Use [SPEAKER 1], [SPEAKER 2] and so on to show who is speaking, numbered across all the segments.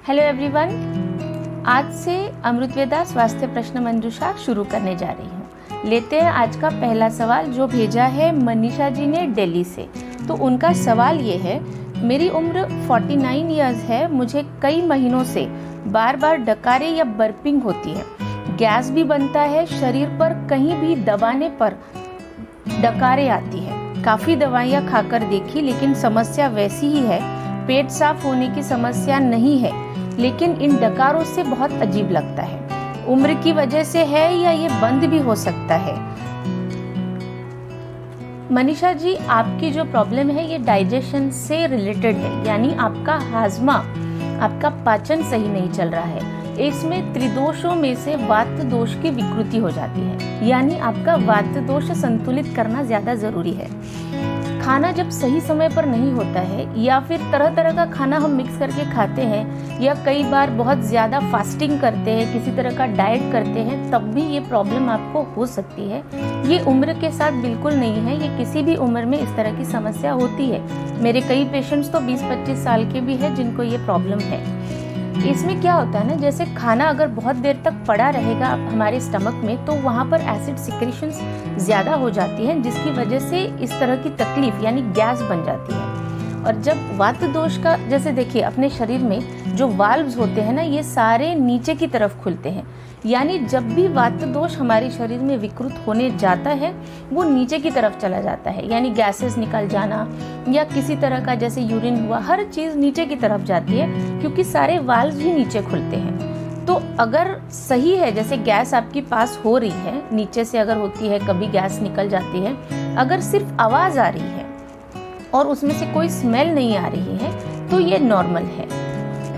[SPEAKER 1] Hello everyone, आज से अमृतवेदा स्वास्थ्य प्रश्न मंजूषा शुरू करने जा रही हूँ। लेते हैं आज का पहला सवाल जो भेजा है मनीषा जी ने दिल्ली से। तो उनका सवाल ये है, मेरी उम्र 49 इयर्स है, मुझे कई महीनों से बार बार डकारे या बर्पिंग होती है, गैस भी बनता है, शरीर पर कहीं भी दबाने पर डकारे आती है। काफ़ी दवाइयाँ खाकर देखी लेकिन समस्या वैसी ही है। पेट साफ होने की समस्या नहीं है लेकिन इन डकारों से बहुत अजीब लगता है। उम्र की वजह से है या ये बंद भी हो सकता है? मनीषा जी, आपकी जो प्रॉब्लम है ये डाइजेशन से रिलेटेड है, यानी आपका हाजमा, आपका पाचन सही नहीं चल रहा है। इसमें त्रिदोषों में से वात दोष की विकृति हो जाती है, यानी आपका वात दोष संतुलित करना ज्यादा जरूरी है। खाना जब सही समय पर नहीं होता है या फिर तरह तरह का खाना हम मिक्स करके खाते हैं या कई बार बहुत ज़्यादा फास्टिंग करते हैं, किसी तरह का डाइट करते हैं, तब भी ये प्रॉब्लम आपको हो सकती है। ये उम्र के साथ बिल्कुल नहीं है, ये किसी भी उम्र में इस तरह की समस्या होती है। मेरे कई पेशेंट्स तो 20-25 साल के भी हैं जिनको ये प्रॉब्लम है। इसमें क्या होता है ना, जैसे खाना अगर बहुत देर तक पड़ा रहेगा हमारे स्टमक में तो वहाँ पर एसिड सिक्रेशंस ज़्यादा हो जाती हैं, जिसकी वजह से इस तरह की तकलीफ यानी गैस बन जाती है। और जब वात दोष का, जैसे देखिए अपने शरीर में जो वाल्व्स होते हैं ना, ये सारे नीचे की तरफ खुलते हैं, यानी जब भी वात दोष हमारे शरीर में विकृत होने जाता है वो नीचे की तरफ चला जाता है, यानी गैसेस निकल जाना या किसी तरह का जैसे यूरिन हुआ, हर चीज़ नीचे की तरफ जाती है क्योंकि सारे वाल्व्स भी नीचे खुलते हैं। तो अगर सही है, जैसे गैस आपके पास हो रही है, नीचे से अगर होती है कभी गैस निकल जाती है, अगर सिर्फ आवाज़ आ रही है और उसमें से कोई स्मेल नहीं आ रही है तो ये नॉर्मल है।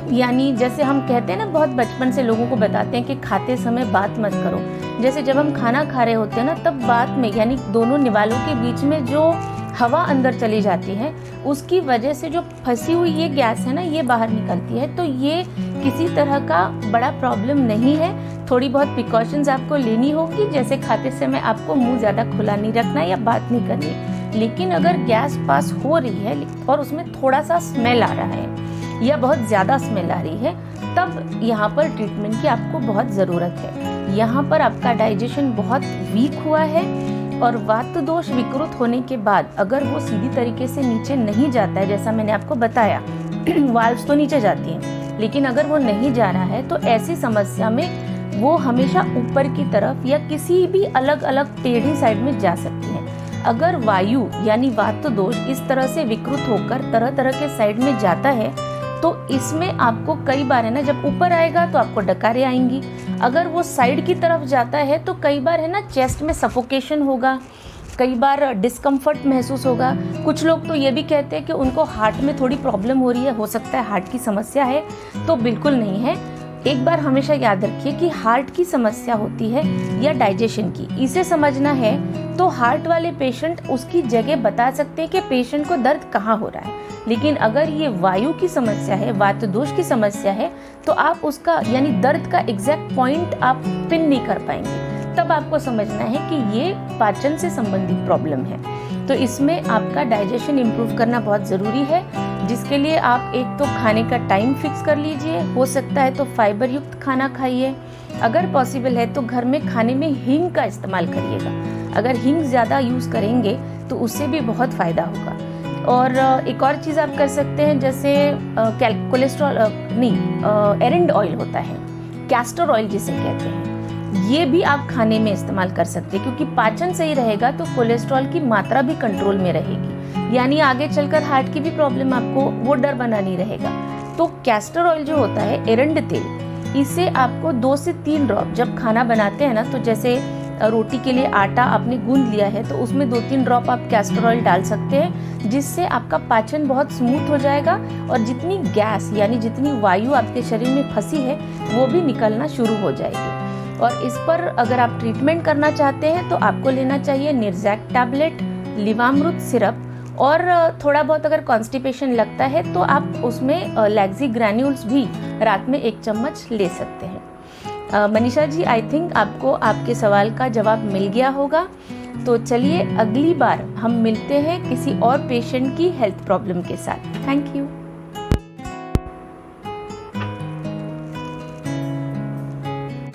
[SPEAKER 1] यानी जैसे हम कहते हैं ना, बहुत बचपन से लोगों को बताते हैं कि खाते समय बात मत करो। जैसे जब हम खाना खा रहे होते हैं ना, तब बात में यानी दोनों निवालों के बीच में जो हवा अंदर चली जाती है उसकी वजह से जो फंसी हुई ये गैस है ना, ये बाहर निकलती है। तो ये किसी तरह का बड़ा प्रॉब्लम नहीं है। थोड़ी बहुत प्रिकॉशंस आपको लेनी होगी, जैसे खाते समय आपको मुंह ज़्यादा खुला नहीं रखना या बात नहीं करनी। लेकिन अगर गैस पास हो रही है और उसमें थोड़ा सा स्मेल आ रहा है या बहुत ज़्यादा स्मेल आ रही है, तब यहाँ पर ट्रीटमेंट की आपको बहुत ज़रूरत है। यहाँ पर आपका डाइजेशन बहुत वीक हुआ है और वात दोष विकृत होने के बाद अगर वो सीधी तरीके से नीचे नहीं जाता है, जैसा मैंने आपको बताया वाल्व्स तो नीचे जाती हैं, लेकिन अगर वो नहीं जा रहा है तो ऐसी समस्या में वो हमेशा ऊपर की तरफ या किसी भी अलग अलग टेढ़ी साइड में जा सकती है। अगर वायु यानी वात दोष इस तरह से विकृत होकर तरह तरह के साइड में जाता है तो इसमें आपको कई बार है ना, जब ऊपर आएगा तो आपको डकारें आएंगी। अगर वो साइड की तरफ जाता है तो कई बार है ना, चेस्ट में सफोकेशन होगा, कई बार डिस्कम्फर्ट महसूस होगा। कुछ लोग तो ये भी कहते हैं कि उनको हार्ट में थोड़ी प्रॉब्लम हो रही है, हो सकता है हार्ट की समस्या है। तो बिल्कुल नहीं है। एक बार हमेशा याद रखिए कि हार्ट की समस्या होती है या डाइजेशन की, इसे समझना है तो हार्ट वाले पेशेंट उसकी जगह बता सकते हैं कि पेशेंट को दर्द कहाँ हो रहा है। लेकिन अगर ये वायु की समस्या है, वात दोष की समस्या है, तो आप उसका यानी दर्द का एग्जैक्ट पॉइंट आप पिन नहीं कर पाएंगे। तब आपको समझना है कि ये पाचन से संबंधित प्रॉब्लम है। तो इसमें आपका डाइजेशन इम्प्रूव करना बहुत ज़रूरी है, जिसके लिए आप एक तो खाने का टाइम फिक्स कर लीजिए, हो सकता है तो फाइबर युक्त खाना खाइए। अगर पॉसिबल है तो घर में खाने में हींग का इस्तेमाल करिएगा। अगर हींग ज़्यादा यूज़ करेंगे तो उससे भी बहुत फ़ायदा होगा। और एक और चीज़ आप कर सकते हैं, जैसे कोलेस्ट्रॉल एरंड ऑयल होता है, कैस्टर ऑयल जिसे कहते हैं, ये भी आप खाने में इस्तेमाल कर सकते हैं क्योंकि पाचन सही रहेगा तो कोलेस्ट्रॉल की मात्रा भी कंट्रोल में रहेगी, यानी आगे चलकर हार्ट की भी प्रॉब्लम आपको वो डर बना नहीं रहेगा। तो कैस्टर ऑयल जो होता है, एरंड तेल, इसे आपको 2 से 3 ड्रॉप जब खाना बनाते हैं ना, तो जैसे रोटी के लिए आटा आपने गूंद लिया है तो उसमें 2-3 ड्रॉप आप कैस्टर ऑयल डाल सकते हैं, जिससे आपका पाचन बहुत स्मूथ हो जाएगा और जितनी गैस यानी जितनी वायु आपके शरीर में फंसी है वो भी निकलना शुरू हो जाएगी। और इस पर अगर आप ट्रीटमेंट करना चाहते हैं तो आपको लेना चाहिए निर्जैक टैबलेट, लिवामृत सिरप, और थोड़ा बहुत अगर कॉन्स्टिपेशन लगता है तो आप उसमें लैक्सी ग्रैन्यूल्स भी रात में 1 चम्मच ले सकते हैं। मनीषा जी, आई थिंक आपको आपके सवाल का जवाब मिल गया होगा। तो चलिए अगली बार हम मिलते हैं किसी और पेशेंट की हेल्थ प्रॉब्लम के साथ। Thank you.